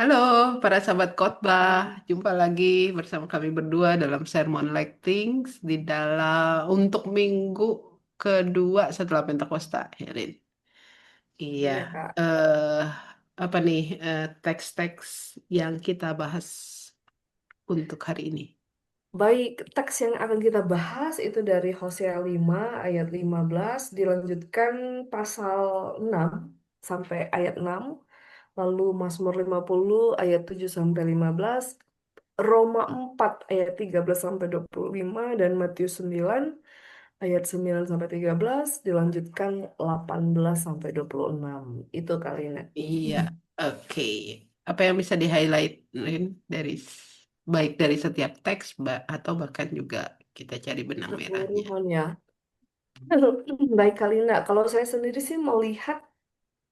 Halo para sahabat khotbah, jumpa lagi bersama kami berdua dalam Sermon Like Things di dalam untuk minggu kedua setelah Pentakosta, Herin. Iya, Iya, Kak. eh apa nih teks-teks yang kita bahas untuk hari ini? Baik, teks yang akan kita bahas itu dari Hosea 5 ayat 15 dilanjutkan pasal 6 sampai ayat 6, lalu Mazmur 50 ayat 7 sampai 15, Roma 4 ayat 13 sampai 25 dan Matius 9 ayat 9 sampai 13 dilanjutkan 18 sampai 26. Itu kali ini. Iya, oke. Apa yang bisa di-highlight Rin, dari baik dari setiap teks atau bahkan juga kita cari benang merahnya? Keseluruhan ya. Baik Kalina, kalau saya sendiri sih melihat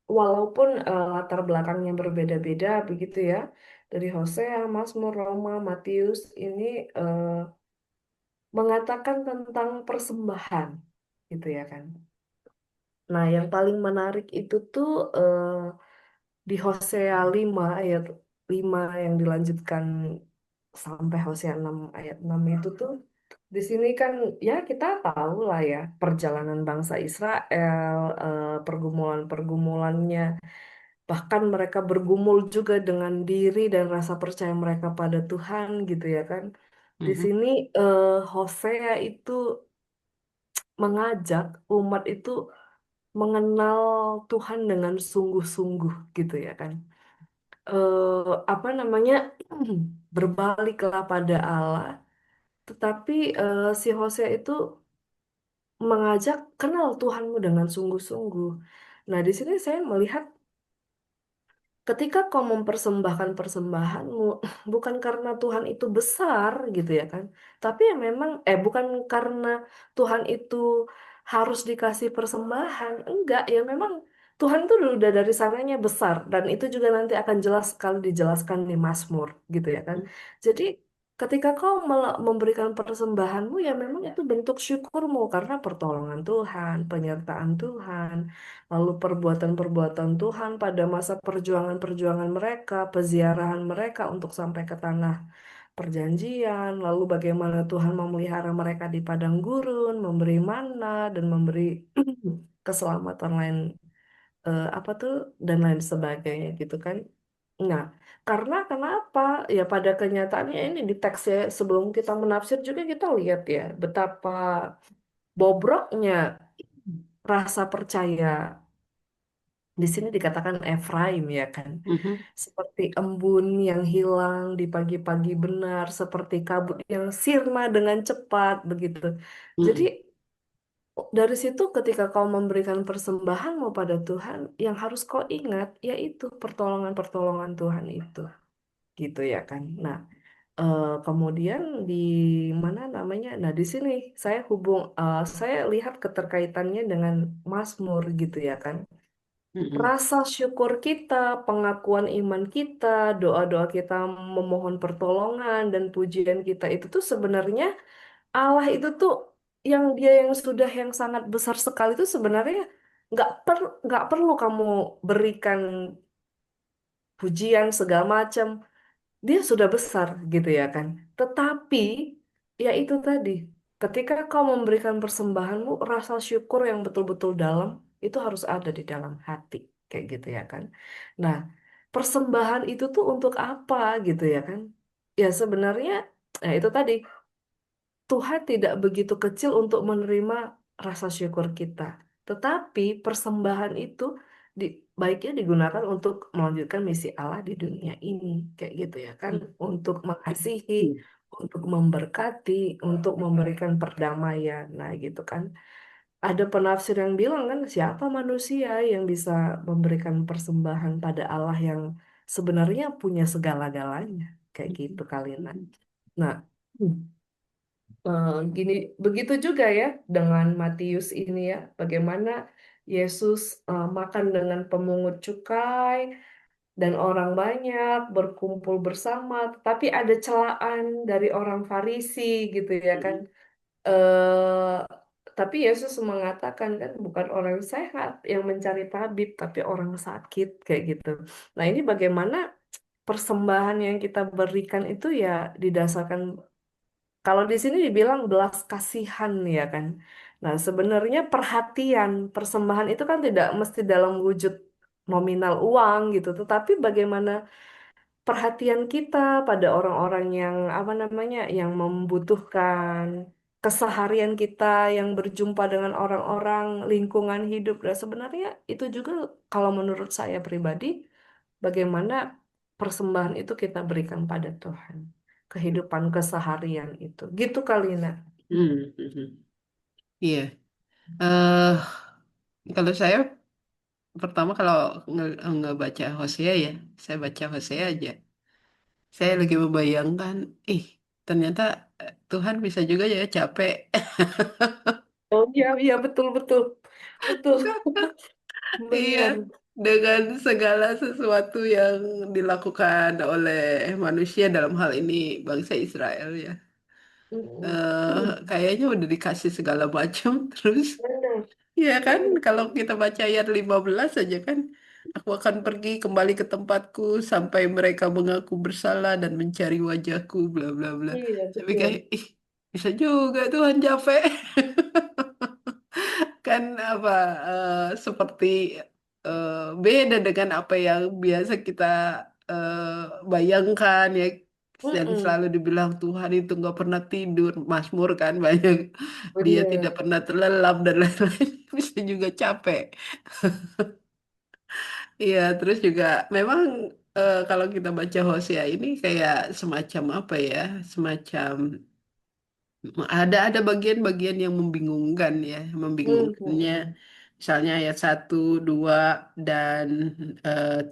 walaupun latar belakangnya berbeda-beda begitu ya, dari Hosea, Mazmur, Roma, Matius ini eh, mengatakan tentang persembahan gitu ya kan. Nah, yang paling menarik itu tuh di Hosea 5 ayat 5 yang dilanjutkan sampai Hosea 6 ayat 6 itu tuh di sini kan ya kita tahu lah ya perjalanan bangsa Israel, pergumulan-pergumulannya. Bahkan mereka bergumul juga dengan diri dan rasa percaya mereka pada Tuhan gitu ya kan. Di Mhm, sini Hosea itu mengajak umat itu mengenal Tuhan dengan sungguh-sungguh gitu ya kan. Apa namanya berbaliklah pada Allah. Tetapi si Hosea itu mengajak kenal Tuhanmu dengan sungguh-sungguh. Nah, di sini saya melihat ketika kau mempersembahkan persembahanmu, bukan karena Tuhan itu besar gitu ya kan, tapi ya memang, bukan karena Tuhan itu harus dikasih persembahan, enggak, ya memang Tuhan itu udah dari sananya besar, dan itu juga nanti akan jelas sekali dijelaskan di Mazmur gitu ya kan. Jadi ketika kau memberikan persembahanmu, ya memang itu bentuk syukurmu karena pertolongan Tuhan, penyertaan Tuhan. Lalu perbuatan-perbuatan Tuhan pada masa perjuangan-perjuangan mereka, peziarahan mereka untuk sampai ke tanah perjanjian, lalu bagaimana Tuhan memelihara mereka di padang gurun, memberi mana dan memberi keselamatan lain, apa tuh dan lain sebagainya gitu kan. Nah, karena kenapa? Ya pada kenyataannya ini di teksnya sebelum kita menafsir juga kita lihat ya betapa bobroknya rasa percaya. Di sini dikatakan Efraim ya kan. mhm, Seperti embun yang hilang di pagi-pagi benar, seperti kabut yang sirna dengan cepat begitu. Jadi mhm, dari situ ketika kau memberikan persembahanmu pada Tuhan, yang harus kau ingat yaitu pertolongan-pertolongan Tuhan itu, gitu ya kan. Nah, kemudian di mana namanya? Nah, di sini saya lihat keterkaitannya dengan Mazmur gitu ya kan. mhm, Rasa syukur kita, pengakuan iman kita, doa-doa kita memohon pertolongan dan pujian kita itu tuh sebenarnya Allah itu tuh yang sudah yang sangat besar sekali itu sebenarnya nggak perlu kamu berikan pujian segala macam, dia sudah besar gitu ya kan. Tetapi ya itu tadi, ketika kau memberikan persembahanmu, rasa syukur yang betul-betul dalam itu harus ada di dalam hati kayak gitu ya kan. Nah, persembahan itu tuh untuk apa gitu ya kan? Ya sebenarnya ya itu tadi, Tuhan tidak begitu kecil untuk menerima rasa syukur kita. Tetapi persembahan itu di, baiknya digunakan untuk melanjutkan misi Allah di dunia ini. Kayak gitu ya kan. Untuk mengasihi, mhm. untuk memberkati, untuk memberikan perdamaian. Nah gitu kan. Ada penafsir yang bilang kan siapa manusia yang bisa memberikan persembahan pada Allah yang sebenarnya punya segala-galanya. Kayak gitu kali. Nah, gini, begitu juga ya dengan Matius ini ya, bagaimana Yesus makan dengan pemungut cukai dan orang banyak berkumpul bersama, tapi ada celaan dari orang Farisi gitu ya kan. eh tapi Yesus mengatakan kan bukan orang sehat yang mencari tabib, tapi orang sakit kayak gitu. Nah ini bagaimana? persembahan yang kita berikan itu ya didasarkan, kalau di sini dibilang belas kasihan ya kan. Nah, sebenarnya perhatian, persembahan itu kan tidak mesti dalam wujud nominal uang gitu, tetapi bagaimana perhatian kita pada orang-orang yang apa namanya, yang membutuhkan, keseharian kita yang berjumpa dengan orang-orang lingkungan hidup. Dan sebenarnya itu juga kalau menurut saya pribadi, bagaimana persembahan itu kita berikan pada Tuhan, kehidupan keseharian itu. Gitu kali Nak. Hmm, hmm, hmm. Iya. eh Kalau saya pertama kalau ngebaca Hosea ya, saya baca Hosea aja. Saya lagi membayangkan, ih, ternyata Tuhan bisa juga ya capek. Oh iya, iya betul betul betul Iya, benar. dengan segala sesuatu yang dilakukan oleh manusia dalam hal ini bangsa Israel ya. Mm-mm. eh Kayaknya udah dikasih segala macam terus. Benar, Ya kan, benar. kalau kita baca ayat 15 aja kan, aku akan pergi kembali ke tempatku sampai mereka mengaku bersalah dan mencari wajahku, bla bla bla. Iya Saya pikir, betul. ih, bisa juga Tuhan capek. Kan apa, seperti eh, beda dengan apa yang biasa kita eh, bayangkan ya. Yang Mm-mm. selalu dibilang Tuhan itu nggak pernah tidur, Mazmur kan banyak, dia tidak Benar. pernah terlelap dan lain-lain. Bisa juga capek. Iya, terus juga memang kalau kita baca Hosea ini kayak semacam apa ya, semacam ada bagian-bagian yang membingungkan ya, membingungkannya. Mm-mm. Misalnya ayat 1, 2 dan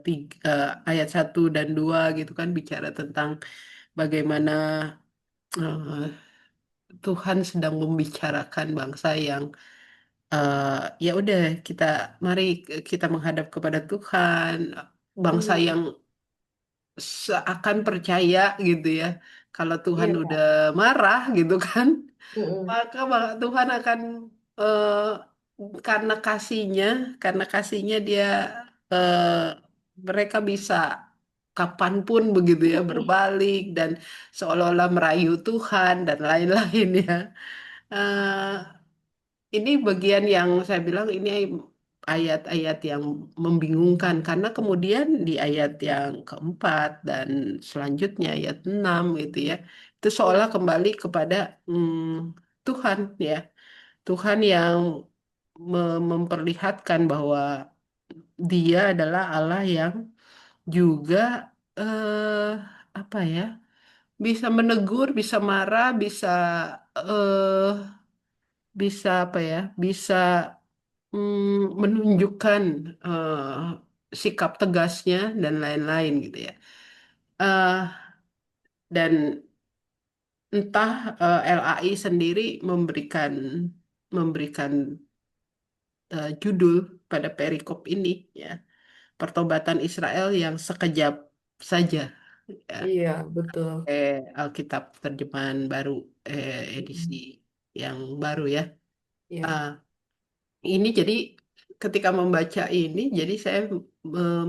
3, ayat 1 dan 2 gitu kan bicara tentang bagaimana eh, Tuhan sedang membicarakan bangsa yang ya udah kita mari kita menghadap kepada Tuhan, bangsa Mm. yang seakan percaya gitu ya. Kalau Tuhan Iya udah Kak. marah gitu kan, Mm-mm. maka Tuhan akan karena kasihnya, karena kasihnya dia eh, mereka bisa kapanpun begitu ya Mm-mm. berbalik dan seolah-olah merayu Tuhan dan lain-lain ya. Eh, ini bagian yang saya bilang ini ayat-ayat yang membingungkan karena kemudian di ayat yang keempat dan selanjutnya ayat 6 gitu ya, itu seolah kembali kepada Tuhan ya. Tuhan yang memperlihatkan bahwa Dia adalah Allah yang juga eh apa ya, bisa menegur, bisa marah, eh bisa apa ya, bisa menunjukkan sikap tegasnya dan lain-lain gitu ya. Eh, dan entah LAI sendiri memberikan judul pada perikop ini ya, pertobatan Israel yang sekejap saja ya. Iya betul. Alkitab terjemahan baru, edisi Mm-mm. yang baru ya. Iya. Ah, ini jadi ketika membaca ini, jadi saya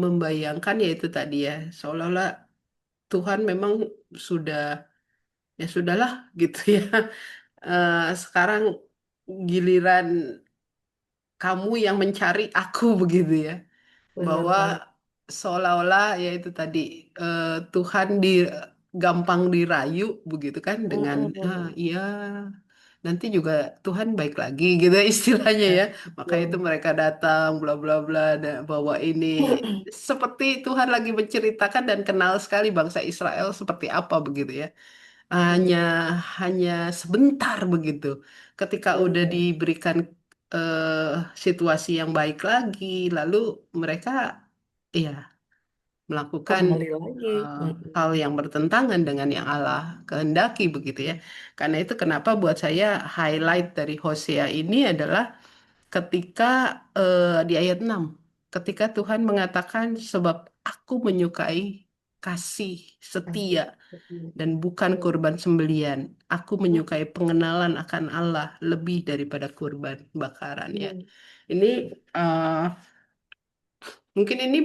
membayangkan yaitu tadi ya, seolah-olah Tuhan memang sudah, ya sudahlah gitu ya. Sekarang giliran kamu yang mencari aku begitu ya. Benar Bahwa banget. seolah-olah yaitu tadi Tuhan gampang dirayu begitu kan dengan Mm-mm. iya nanti juga Tuhan baik lagi gitu istilahnya Ya, ya. Maka itu betul. mereka datang bla bla bla dan bawa ini seperti Tuhan lagi menceritakan dan kenal sekali bangsa Israel seperti apa begitu ya. Hanya Mm-mm. hanya sebentar begitu. Ketika udah Benar. diberikan eh, situasi yang baik lagi, lalu mereka ya melakukan Kembali lagi. eh, Mm-mm. hal yang bertentangan dengan yang Allah kehendaki begitu ya. Karena itu kenapa buat saya highlight dari Hosea ini adalah ketika di ayat 6, ketika Tuhan mengatakan sebab aku menyukai kasih Kasih. setia Mm. dan bukan kurban sembelian. Aku menyukai pengenalan akan Allah lebih daripada kurban bakaran ya. Mm-mm. Ini mungkin ini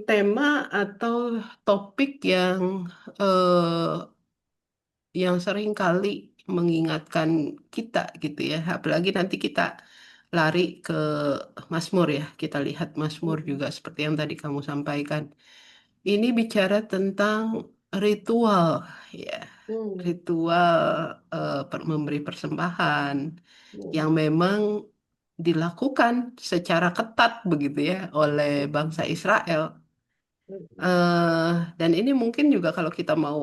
tema atau topik yang sering kali mengingatkan kita gitu ya. Apalagi nanti kita lari ke Mazmur ya. Kita lihat Mazmur Mm, juga seperti yang tadi kamu sampaikan. Ini bicara tentang ritual ya. mm, Ritual memberi persembahan yang mm, memang dilakukan secara ketat begitu ya oleh bangsa mm, Israel. mm, eh dan ini mungkin juga kalau kita mau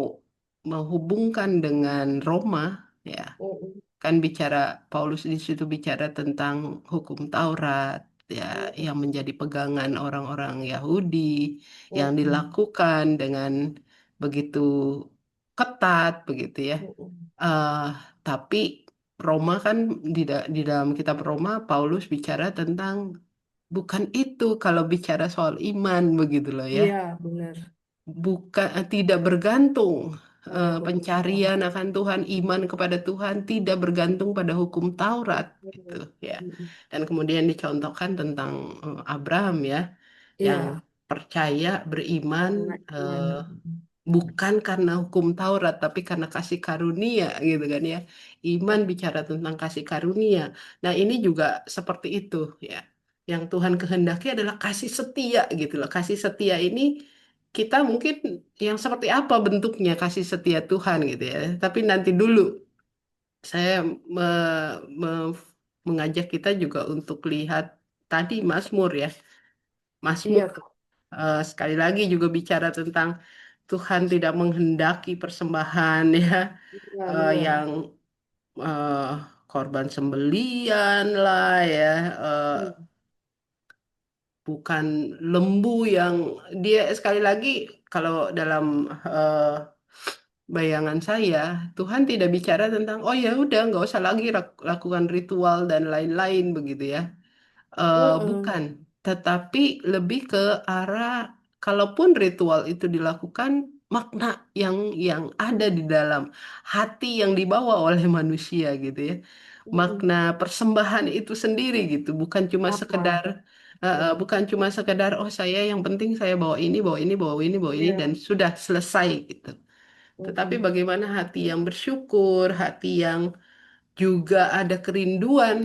menghubungkan dengan Roma, ya, mm, kan bicara Paulus di situ bicara tentang hukum Taurat, ya, mm, yang menjadi pegangan orang-orang Yahudi, yang mm, dilakukan dengan begitu ketat, begitu ya. mm, Eh tapi Roma kan di dalam kitab Roma Paulus bicara tentang bukan itu kalau bicara soal iman begitu loh ya. iya, benar. Bukan tidak bergantung Pada hukum pencarian Taurat. akan Tuhan, iman kepada Tuhan tidak bergantung pada hukum Taurat gitu Mm, ya. mm, Dan kemudian dicontohkan tentang Abraham ya yang iya, percaya beriman karena eh, iman. bukan karena hukum Taurat tapi karena kasih karunia gitu kan ya. Iman bicara tentang kasih karunia. Nah, ini juga seperti itu ya. Yang Tuhan kehendaki adalah kasih setia gitu loh. Kasih setia ini kita mungkin yang seperti apa bentuknya kasih setia Tuhan gitu ya. Tapi nanti dulu saya me- mengajak kita juga untuk lihat tadi Mazmur ya. Mazmur Iya, Kak. sekali lagi juga bicara tentang Tuhan tidak menghendaki persembahan ya Iya, benar. yang eh, korban sembelian lah ya, Mm, bukan lembu yang dia sekali lagi kalau dalam eh, bayangan saya Tuhan tidak bicara tentang oh ya udah nggak usah lagi lakukan ritual dan lain-lain begitu ya. mm, Bukan, tetapi lebih ke arah kalaupun ritual itu dilakukan, makna yang ada di dalam hati yang dibawa oleh manusia gitu ya. mm. Makna persembahan itu sendiri gitu, bukan cuma Apa? sekedar Betul. bukan cuma sekedar oh saya yang penting saya bawa ini, bawa ini, bawa ini, bawa ini dan Iya. sudah selesai gitu. Tetapi Mm, bagaimana hati yang bersyukur, hati yang juga ada kerinduan,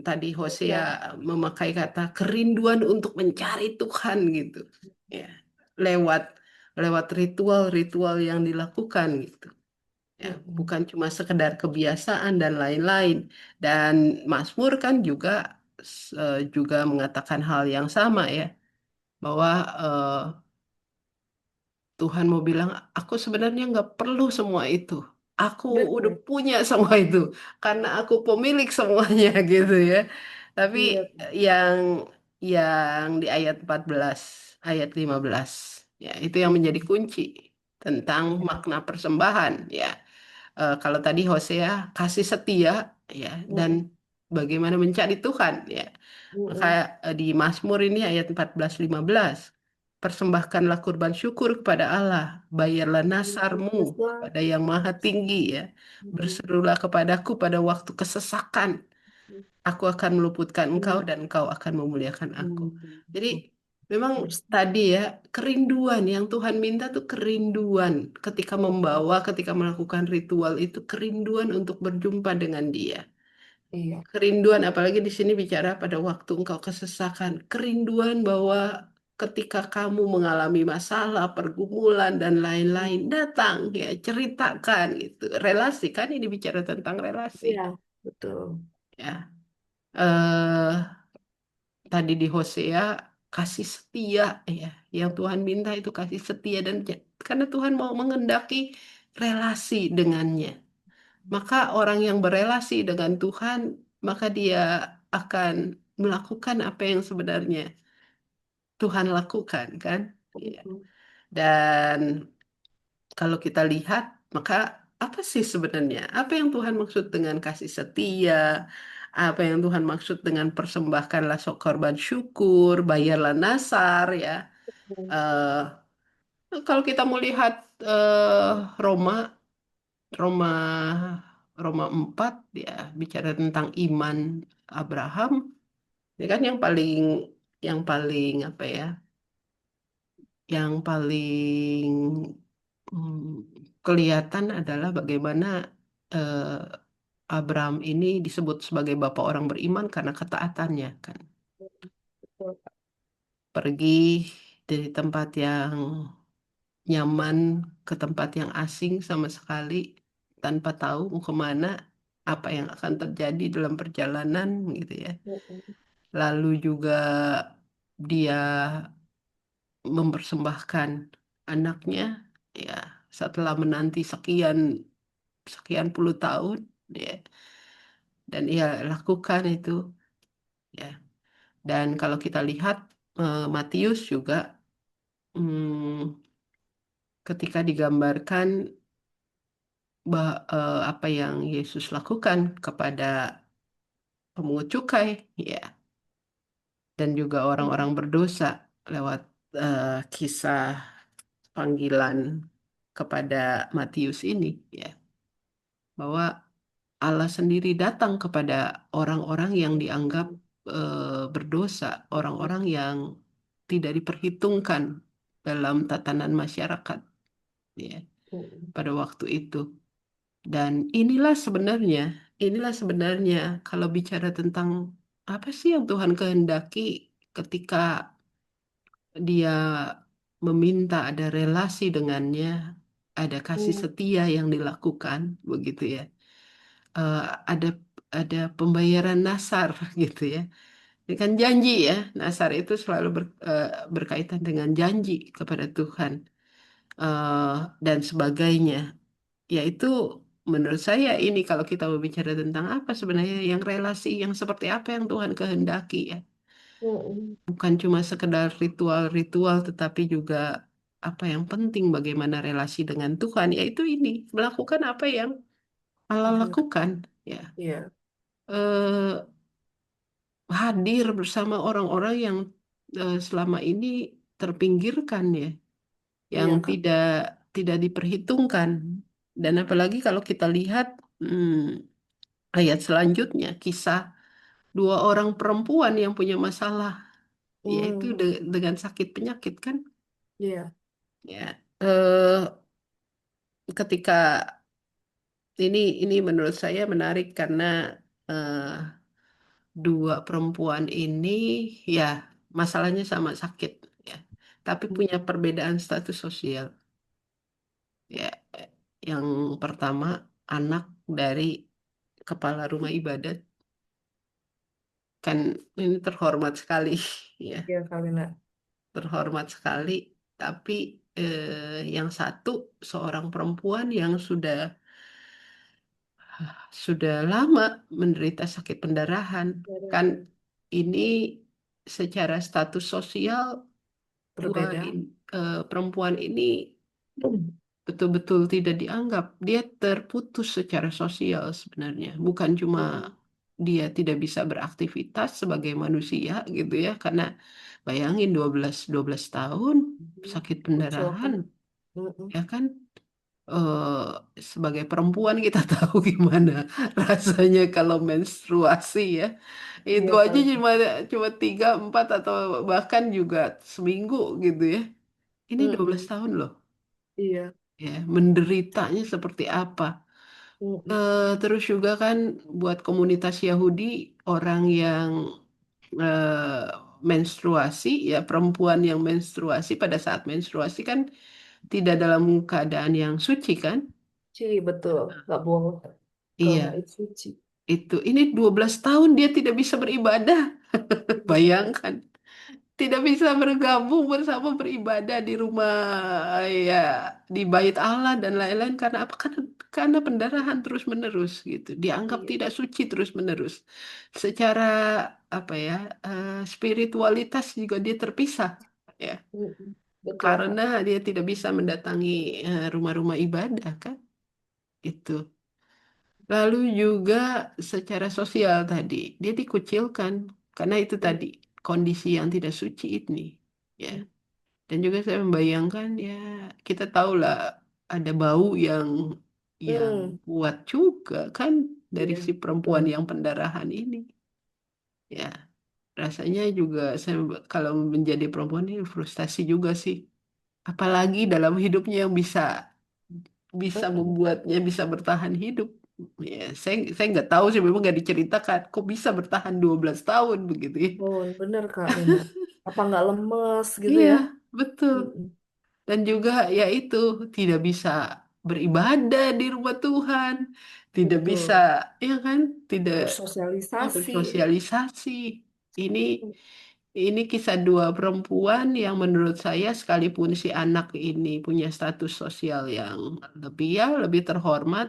tadi Hosea iya. memakai kata kerinduan untuk mencari Tuhan gitu. Ya, lewat lewat ritual-ritual yang dilakukan gitu. Ya, Mm, bukan cuma sekedar kebiasaan dan lain-lain. Dan Mazmur kan juga mengatakan hal yang sama ya, bahwa Tuhan mau bilang, aku sebenarnya nggak perlu semua itu. Aku udah betul. punya semua itu karena aku pemilik semuanya gitu ya. Tapi Iya. yang yang di ayat 14, ayat 15, ya itu yang menjadi Mm, kunci tentang iya. makna persembahan ya. Kalau tadi Hosea kasih setia ya dan Mm, bagaimana mencari Tuhan ya. Maka mm, di Mazmur ini ayat 14-15, persembahkanlah kurban syukur kepada Allah, bayarlah nasarmu mm. pada yang maha tinggi ya. Berserulah kepadaku pada waktu kesesakan, aku akan meluputkan engkau dan engkau akan memuliakan aku. Jadi memang tadi ya kerinduan yang Tuhan minta tuh kerinduan ketika membawa, ketika melakukan ritual itu kerinduan untuk berjumpa dengan Dia. Iya. Kerinduan, apalagi di sini bicara pada waktu engkau kesesakan. Kerinduan bahwa ketika kamu mengalami masalah, pergumulan, dan lain-lain, Mm, datang ya, ceritakan gitu. Relasi, kan ini bicara tentang relasi. iya, betul. Ya, eh tadi di Hosea, kasih setia ya. Yang Tuhan minta itu kasih setia, dan karena Tuhan mau mengendaki relasi dengannya. Maka orang yang berelasi dengan Tuhan, maka dia akan melakukan apa yang sebenarnya Tuhan lakukan, kan? Iya. Mm, Dan kalau kita lihat, maka apa sih sebenarnya? Apa yang Tuhan maksud dengan kasih setia? Apa yang Tuhan maksud dengan persembahkanlah korban syukur, bayarlah nasar, ya. mm, Eh, kalau kita mau lihat eh, Roma, Roma Roma 4 ya bicara tentang iman Abraham ya kan yang paling apa ya yang paling kelihatan adalah bagaimana eh, Abraham ini disebut sebagai bapak orang beriman karena ketaatannya kan. Betul. Pergi dari tempat yang nyaman ke tempat yang asing sama sekali tanpa tahu mau kemana, apa yang akan terjadi dalam perjalanan gitu ya. Mm-mm. Lalu juga dia mempersembahkan anaknya ya setelah menanti sekian sekian puluh tahun ya, dan ia lakukan itu ya. Dan kalau kita lihat Matius juga ketika digambarkan apa yang Yesus lakukan kepada pemungut cukai ya, dan juga orang-orang berdosa lewat kisah panggilan kepada Matius ini ya, bahwa Allah sendiri datang kepada orang-orang yang dianggap berdosa, orang-orang yang tidak diperhitungkan dalam tatanan masyarakat ya Mm-mm. pada waktu itu. Dan inilah sebenarnya kalau bicara tentang apa sih yang Tuhan kehendaki ketika Dia meminta ada relasi dengannya, ada kasih Mm. setia yang dilakukan, begitu ya. Eh, ada pembayaran nasar gitu ya. Ini kan janji ya, nasar itu selalu berkaitan dengan janji kepada Tuhan eh, dan sebagainya. Yaitu menurut saya ini kalau kita berbicara tentang apa sebenarnya yang relasi yang seperti apa yang Tuhan kehendaki ya. Mm-mm. Bukan cuma sekedar ritual-ritual tetapi juga apa yang penting bagaimana relasi dengan Tuhan yaitu ini melakukan apa yang Allah Kehendak. lakukan ya. Iya, Eh, Hadir bersama orang-orang yang selama ini terpinggirkan ya, yang iya Kak. tidak tidak diperhitungkan. Dan apalagi kalau kita lihat ayat selanjutnya, kisah dua orang perempuan yang punya masalah, yaitu Mm. dengan sakit penyakit kan, Iya. ya. Ketika ini menurut saya menarik karena eh, dua perempuan ini ya masalahnya sama sakit ya, tapi punya perbedaan status sosial ya. Yang pertama anak dari kepala rumah ibadat kan, ini terhormat sekali ya, Iya Kalina. terhormat sekali. Tapi yang satu seorang perempuan yang sudah lama menderita sakit pendarahan kan. Benar. Ini secara status sosial Berbeda. perempuan ini betul-betul tidak dianggap. Dia terputus secara sosial sebenarnya. Bukan cuma Mm-mm. dia tidak bisa beraktivitas sebagai manusia gitu ya. Karena bayangin dua belas tahun Mhm. sakit Kecelakaan. pendarahan Mm-mm. ya kan. Sebagai perempuan kita tahu gimana rasanya kalau menstruasi ya. Itu Iya aja Kalina. cuma cuma 3, 4 atau bahkan juga seminggu gitu ya. Ini 12 Mm-mm. tahun loh. Iya. Ya, menderitanya seperti apa. Mm-mm. Terus juga kan buat komunitas Yahudi, orang yang menstruasi, ya perempuan yang menstruasi pada saat menstruasi kan tidak dalam keadaan yang suci kan? Ciri betul. Nggak bohong. Kalau nggak Iya, itu suci. itu. Ini 12 tahun dia tidak bisa beribadah. Mm. Bayangkan. Tidak bisa bergabung bersama beribadah di rumah ya, di bait Allah dan lain-lain karena apa? Karena pendarahan terus-menerus gitu. Dianggap Iya. tidak suci terus-menerus. Secara apa ya? Spiritualitas juga dia terpisah ya. Mm-mm. Betul Kak. Karena dia tidak bisa mendatangi rumah-rumah ibadah kan. Itu. Lalu juga secara sosial tadi, dia dikucilkan karena itu tadi Mm. kondisi yang tidak suci ini, ya. Mm. Dan juga saya membayangkan ya, kita tahu lah ada bau yang Mm. kuat juga kan dari Iya. si perempuan Betul. yang pendarahan ini, ya. Rasanya juga saya kalau menjadi perempuan ini frustasi juga sih, apalagi dalam hidupnya yang bisa bisa Mm-mm. membuatnya bisa bertahan hidup. Ya, saya nggak tahu sih, memang nggak diceritakan kok bisa bertahan 12 tahun begitu ya. Oh, bener Kak Lina. Apa nggak lemes gitu Iya, ya? betul. Mm-mm. Dan juga ya itu tidak bisa beribadah di rumah Tuhan, tidak bisa, Betul. ya kan, tidak Bersosialisasi. bersosialisasi. Ini ini kisah dua perempuan yang menurut saya sekalipun si anak ini punya status sosial yang lebih ya lebih terhormat,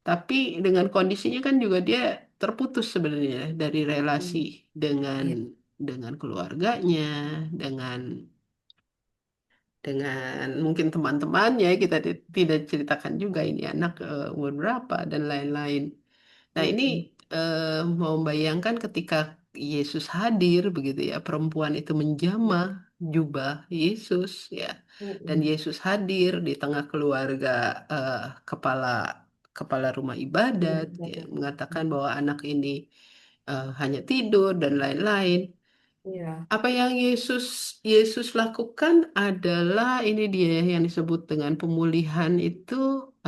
tapi dengan kondisinya kan juga dia terputus sebenarnya dari relasi Hmm. dengan Iya. keluarganya, dengan mungkin teman-temannya kita tidak ceritakan juga ini anak umur berapa dan lain-lain. Nah ini Mm-mm. membayangkan ketika Yesus hadir begitu ya, perempuan itu menjamah jubah Yesus ya, dan Mm-mm. Yesus hadir di tengah keluarga eh, kepala kepala rumah ibadat ya, Ibadah. mengatakan Mm. bahwa anak ini hanya tidur dan lain-lain. Iya. Apa yang Yesus Yesus lakukan adalah ini dia yang disebut dengan pemulihan itu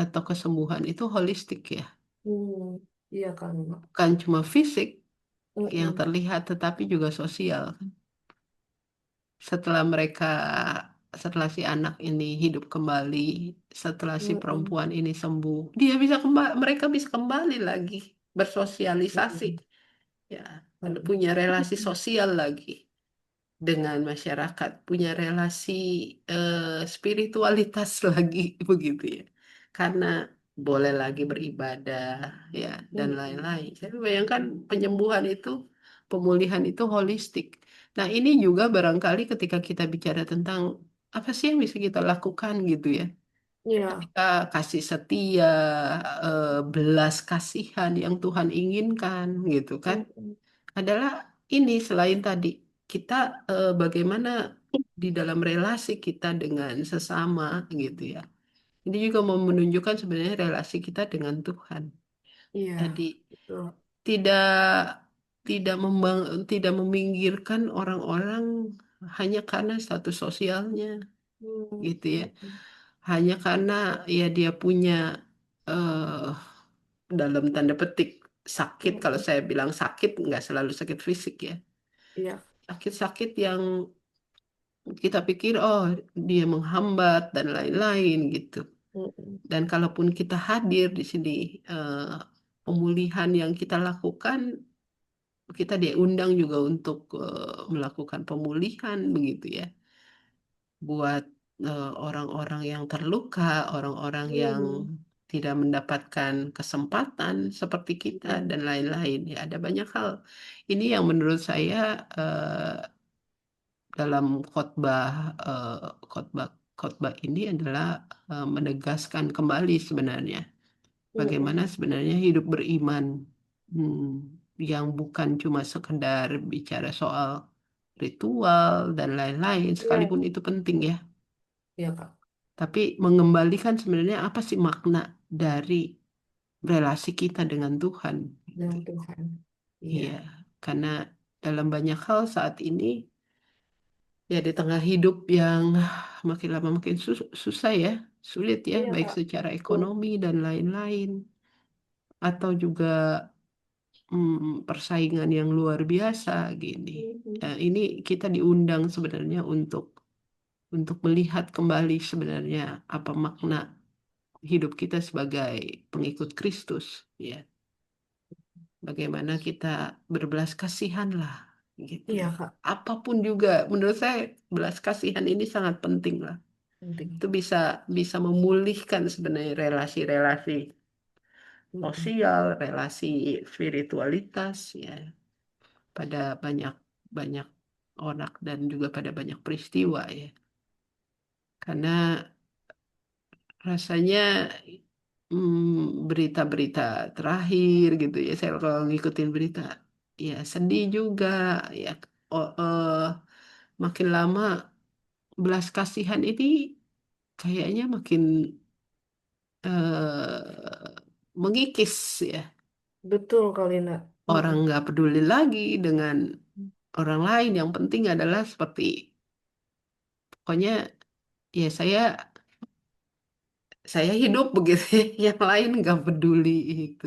atau kesembuhan itu holistik ya. Hmm. Iya kan. Bukan cuma fisik yang Mm-mm. terlihat tetapi juga sosial. Setelah mereka setelah si anak ini hidup kembali, setelah si Mm-mm. perempuan ini sembuh, dia bisa kembali, mereka bisa kembali lagi bersosialisasi Mm-mm. ya, Mm-mm. punya relasi sosial lagi dengan masyarakat, punya relasi spiritualitas lagi begitu ya. Karena boleh lagi beribadah ya dan Mm-mm. lain-lain. Saya bayangkan penyembuhan itu, pemulihan itu holistik. Nah, ini juga barangkali ketika kita bicara tentang apa sih yang bisa kita lakukan gitu ya. Iya. Ketika kasih setia, belas kasihan yang Tuhan inginkan gitu kan Mm-mm. adalah ini selain tadi kita bagaimana di dalam relasi kita dengan sesama gitu ya. Ini juga mau menunjukkan sebenarnya relasi kita dengan Tuhan. Iya. Jadi Betul. tidak tidak meminggirkan orang-orang hanya karena status sosialnya Hmm. gitu ya. Mm-mm. Hanya karena ya dia punya eh, dalam tanda petik sakit. Kalau Mm-mm. saya bilang sakit nggak selalu sakit fisik ya. Iya. Sakit-sakit yang kita pikir oh dia menghambat dan lain-lain gitu. Mm-mm. Dan kalaupun kita hadir di sini eh, pemulihan yang kita lakukan, kita diundang juga untuk melakukan pemulihan begitu ya, buat orang-orang yang terluka, orang-orang yang Hmm. tidak mendapatkan kesempatan seperti kita Iya. dan lain-lain ya. Ada banyak hal. Ini yang menurut saya dalam khotbah eh, khotbah khotbah ini adalah menegaskan kembali sebenarnya bagaimana Mm-mm. sebenarnya hidup beriman hmm, yang bukan cuma sekedar bicara soal ritual dan lain-lain Iya. sekalipun itu penting ya, Iya Kak. tapi mengembalikan sebenarnya apa sih makna dari relasi kita dengan Tuhan gitu. Dengan Tuhan. Iya. Iya, karena dalam banyak hal saat ini ya di tengah hidup yang makin lama makin susah ya, sulit ya, Iya baik Kak. secara Betul. ekonomi dan lain-lain, atau juga persaingan yang luar biasa gini. Mm-mm. Ini kita diundang sebenarnya untuk melihat kembali sebenarnya apa makna hidup kita sebagai pengikut Kristus, ya. Bagaimana kita berbelas kasihan lah, gitu. Iya Kak. Apapun juga, menurut saya belas kasihan ini sangat penting lah. Penting. Itu bisa bisa memulihkan sebenarnya relasi-relasi Mm-mm. sosial, relasi spiritualitas ya pada banyak banyak orang dan juga pada banyak peristiwa ya. Karena rasanya berita-berita terakhir gitu ya, saya kalau ngikutin berita ya sedih juga ya. Oh, makin lama belas kasihan ini kayaknya makin mengikis ya. Betul Kalina. Orang Mm-mm. nggak peduli lagi dengan orang lain. Yang penting adalah seperti pokoknya ya saya hidup begitu ya. Yang lain nggak peduli itu.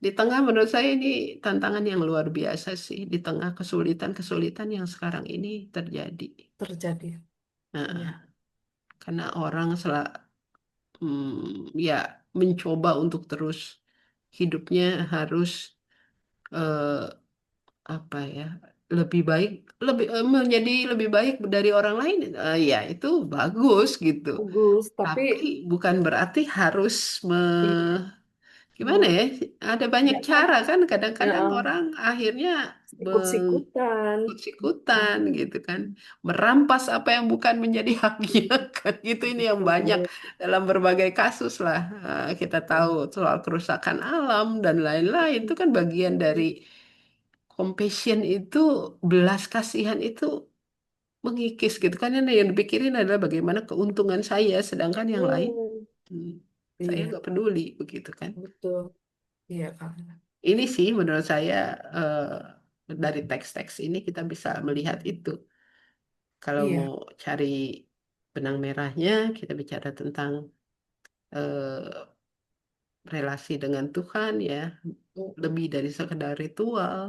Di tengah menurut saya ini tantangan yang luar biasa sih. Di tengah kesulitan-kesulitan yang sekarang ini terjadi. terjadi. Nah, Ya. karena orang ya mencoba untuk terus hidupnya harus eh, apa ya lebih baik menjadi lebih baik dari orang lain. Ya itu bagus gitu. Bagus, tapi Tapi bukan berarti harus iya, gimana mau ya? Ada banyak nggak kan? cara kan. Ya, Kadang-kadang orang akhirnya ikut-ikutan. ikut-ikutan gitu kan, merampas apa yang bukan menjadi haknya kan. Itu ini yang banyak Betul. dalam berbagai kasus lah. Kita tahu Betul. soal kerusakan alam dan lain-lain itu kan bagian dari compassion itu, belas kasihan itu mengikis gitu kan. Yang dipikirin adalah bagaimana keuntungan saya, sedangkan yang lain Hmm, hmm, saya iya, nggak peduli begitu kan. betul. Iya, Kak. Ini sih menurut saya dari teks-teks ini kita bisa melihat itu. Kalau mau Iya. cari benang merahnya, kita bicara tentang eh, relasi dengan Tuhan ya, Mm-mm. lebih dari sekedar ritual,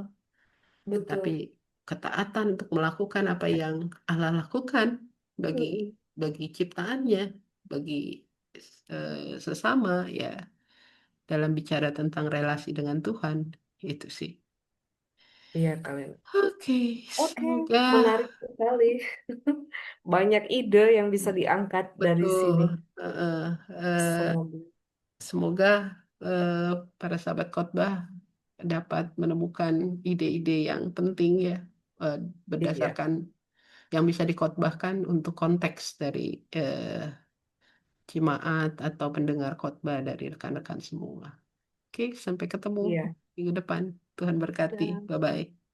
tetapi Betul. ketaatan untuk melakukan apa yang Allah lakukan bagi Mm-mm. bagi ciptaannya, bagi sesama ya, dalam bicara tentang relasi dengan Tuhan itu sih. Iya, kalian. Oke, Oke, semoga menarik sekali. Banyak ide yang bisa diangkat dari betul. sini. eh, eh, Semoga. Semoga eh, para sahabat khotbah dapat menemukan ide-ide yang penting ya, eh, Iya, berdasarkan yang bisa dikhotbahkan untuk konteks dari eh, jemaat atau pendengar khotbah dari rekan-rekan semua. Oke, sampai ketemu iya. minggu depan. Tuhan berkati. Dan Bye-bye.